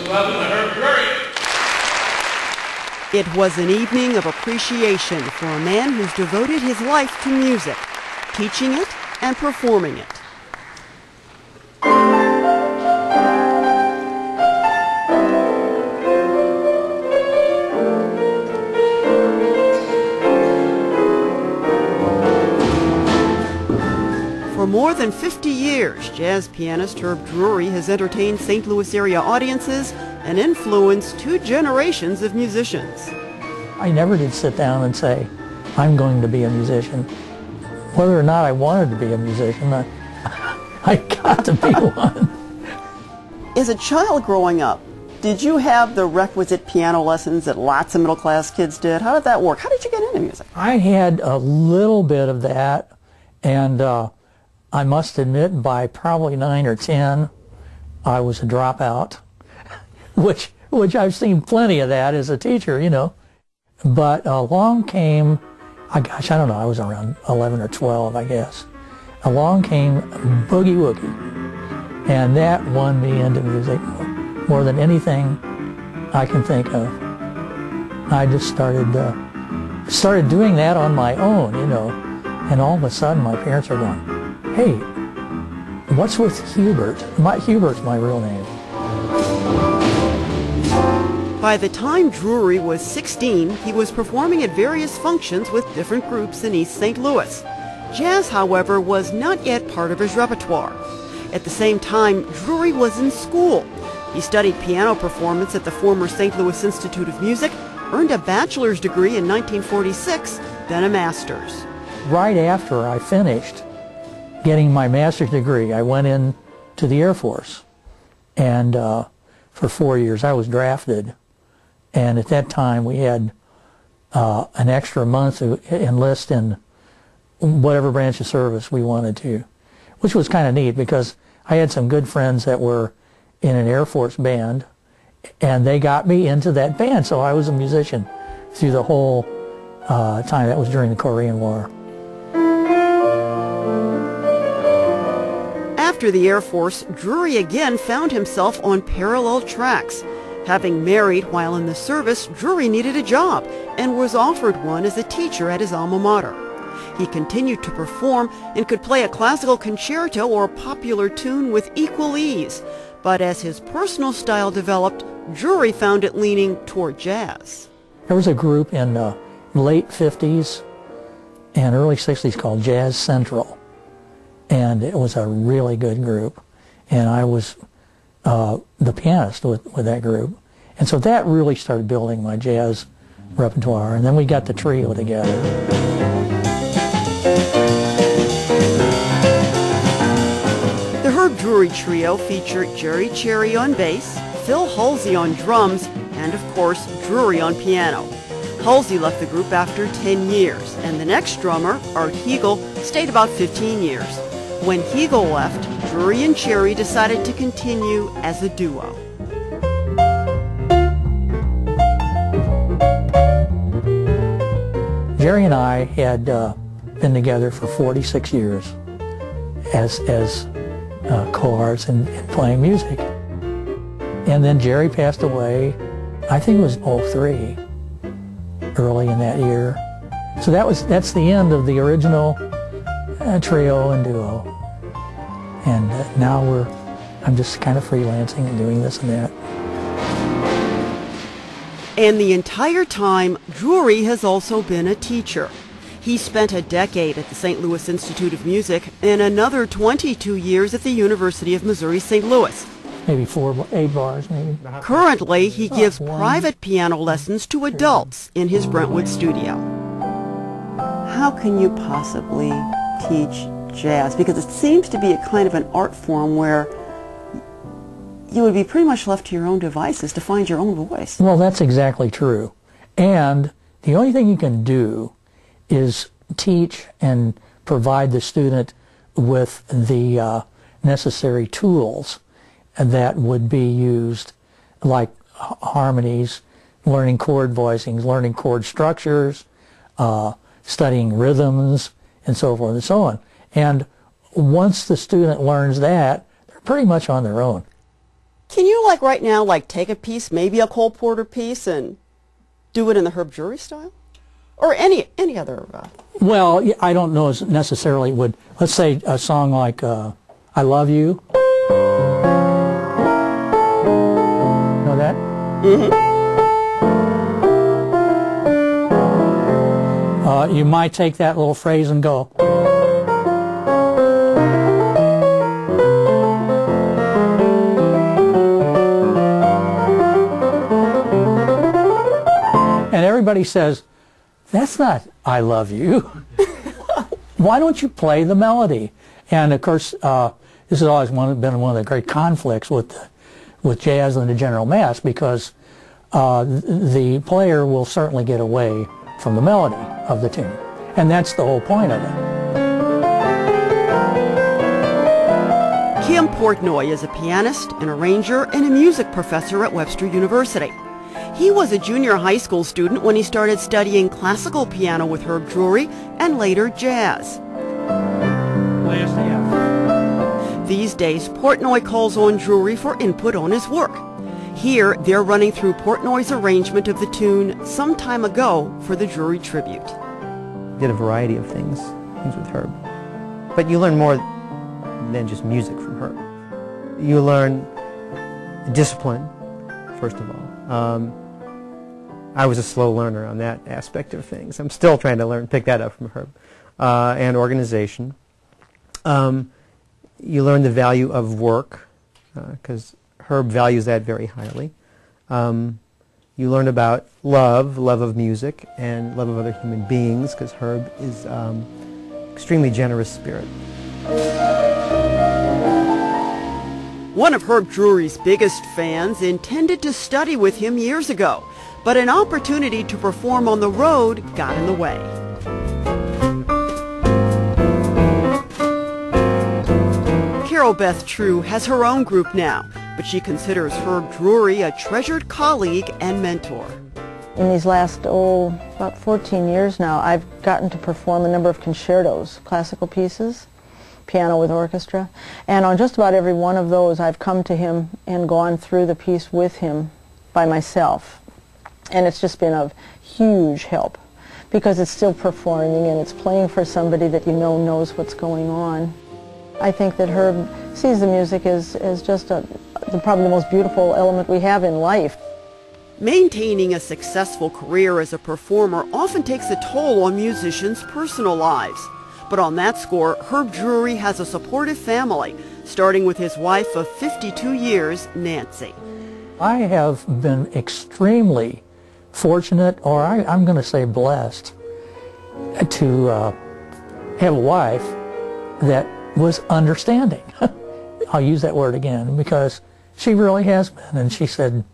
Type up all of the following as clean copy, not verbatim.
welcome to Herb Drury. It was an evening of appreciation for a man who's devoted his life to music, teaching it and performing it. For more than 50 years, jazz pianist Herb Drury has entertained St. Louis area audiences and influenced two generations of musicians. I never did sit down and say, I'm going to be a musician. Whether or not I wanted to be a musician, I got to be one. As a child growing up, did you have the requisite piano lessons that lots of middle-class kids did? How did that work? How did you get into music? I had a little bit of that, and I must admit by probably 9 or 10, I was a dropout, which I've seen plenty of that as a teacher, you know. But along came, I don't know, I was around 11 or 12, I guess. Along came Boogie Woogie, and that won me into music more than anything I can think of. I just started doing that on my own, you know, and all of a sudden my parents are going, hey, what's with Hubert? Hubert's my real name. By the time Drury was 16, he was performing at various functions with different groups in East St. Louis. Jazz, however, was not yet part of his repertoire. At the same time, Drury was in school. He studied piano performance at the former St. Louis Institute of Music, earned a bachelor's degree in 1946, then a master's. Right after I finished getting my master's degree, I went in to the Air Force, and for 4 years I was drafted. And at that time, we had an extra month to enlist in whatever branch of service we wanted to, which was kind of neat because I had some good friends that were in an Air Force band, and they got me into that band, so I was a musician through the whole time. That was during the Korean War. After the Air Force, Drury again found himself on parallel tracks. Having married while in the service, Drury needed a job and was offered one as a teacher at his alma mater. He continued to perform and could play a classical concerto or a popular tune with equal ease. But as his personal style developed, Drury found it leaning toward jazz. There was a group in the late 50s and early 60s called Jazz Central, and it was a really good group, and I was the pianist with that group. And so that really started building my jazz repertoire, and then we got the trio together. The Herb Drury Trio featured Jerry Cherry on bass, Phil Halsey on drums, and of course Drury on piano. Halsey left the group after 10 years, and the next drummer, Art Hegel, stayed about 15 years. When Hegel left, Drury and Cherry decided to continue as a duo. Jerry and I had been together for 46 years as co-arts and playing music. And then Jerry passed away, I think it was 03, early in that year. So that's the end of the original trio and duo. And now I'm just kind of freelancing and doing this and that. And the entire time, Drury has also been a teacher. He spent a decade at the St. Louis Institute of Music and another 22 years at the University of Missouri-St. Louis. Maybe 8 bars, maybe. Currently, he gives private piano lessons to adults in his Brentwood studio. How can you possibly teach jazz? Because it seems to be a kind of an art form where you would be pretty much left to your own devices to find your own voice. Well, that's exactly true. And the only thing you can do is teach and provide the student with the necessary tools that would be used, like harmonies, learning chord voicings, learning chord structures, studying rhythms, and so forth and so on. And once the student learns that, they're pretty much on their own. Can you, like right now, like take a piece, maybe a Cole Porter piece, and do it in the Herb Drury style? Or any other... Well, I don't know as necessarily would... Let's say a song like I Love You. Know that? Mm-hmm. You might take that little phrase and go... And everybody says, that's not I love you. Why don't you play the melody? And of course, this has always been one of the great conflicts with jazz and the general mass, because the player will certainly get away from the melody of the tune. And that's the whole point of it. Kim Portnoy is a pianist, an arranger, and a music professor at Webster University. He was a junior high school student when he started studying classical piano with Herb Drury and later jazz. These days, Portnoy calls on Drury for input on his work. Here, they're running through Portnoy's arrangement of the tune Some Time Ago for the Drury tribute. Did a variety of things with Herb. But you learn more than just music from Herb. You learn discipline, first of all. I was a slow learner on that aspect of things. I'm still trying to pick that up from Herb. And organization. You learn the value of work, because Herb values that very highly. You learn about love of music, and love of other human beings, because Herb is extremely generous spirit. One of Herb Drury's biggest fans intended to study with him years ago, but an opportunity to perform on the road got in the way. Carolbeth True has her own group now, but she considers Herb Drury a treasured colleague and mentor. In these last, about 14 years now, I've gotten to perform a number of concertos, classical pieces, piano with orchestra, and on just about every one of those I've come to him and gone through the piece with him by myself. And it's just been of huge help, because it's still performing and it's playing for somebody that you know knows what's going on. I think that Herb sees the music as just probably the most beautiful element we have in life. Maintaining a successful career as a performer often takes a toll on musicians' personal lives. But on that score, Herb Drury has a supportive family, starting with his wife of 52 years, Nancy. I have been extremely fortunate, or I'm going to say blessed, to have a wife that was understanding. I'll use that word again, because she really has been. And she said,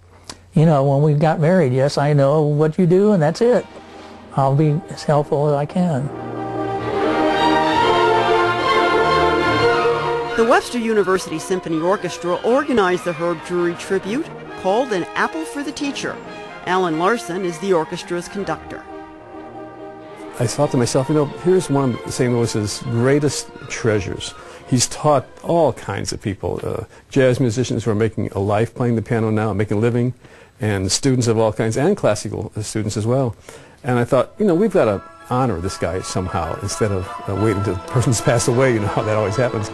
you know, when we got married, yes, I know what you do, and that's it. I'll be as helpful as I can. The Webster University Symphony Orchestra organized the Herb Drury tribute, called An Apple for the Teacher. Alan Larson is the orchestra's conductor. I thought to myself, you know, here's one of St. Louis's greatest treasures. He's taught all kinds of people, jazz musicians who are making a life playing the piano now, making a living, and students of all kinds, and classical students as well. And I thought, you know, we've got to honor this guy somehow, instead of waiting until the person's passed away. You know how that always happens.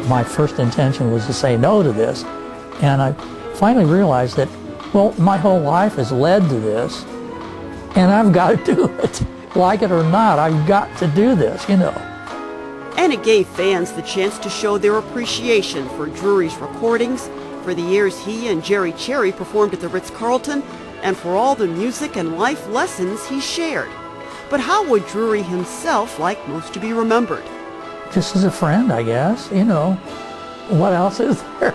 My first intention was to say no to this, and I finally realized that, well, my whole life has led to this, and I've got to do it. Like it or not, I've got to do this, you know. And it gave fans the chance to show their appreciation for Drury's recordings, for the years he and Jerry Cherry performed at the Ritz-Carlton, and for all the music and life lessons he shared. But how would Drury himself like most to be remembered? Just as a friend, I guess, you know. What else is there?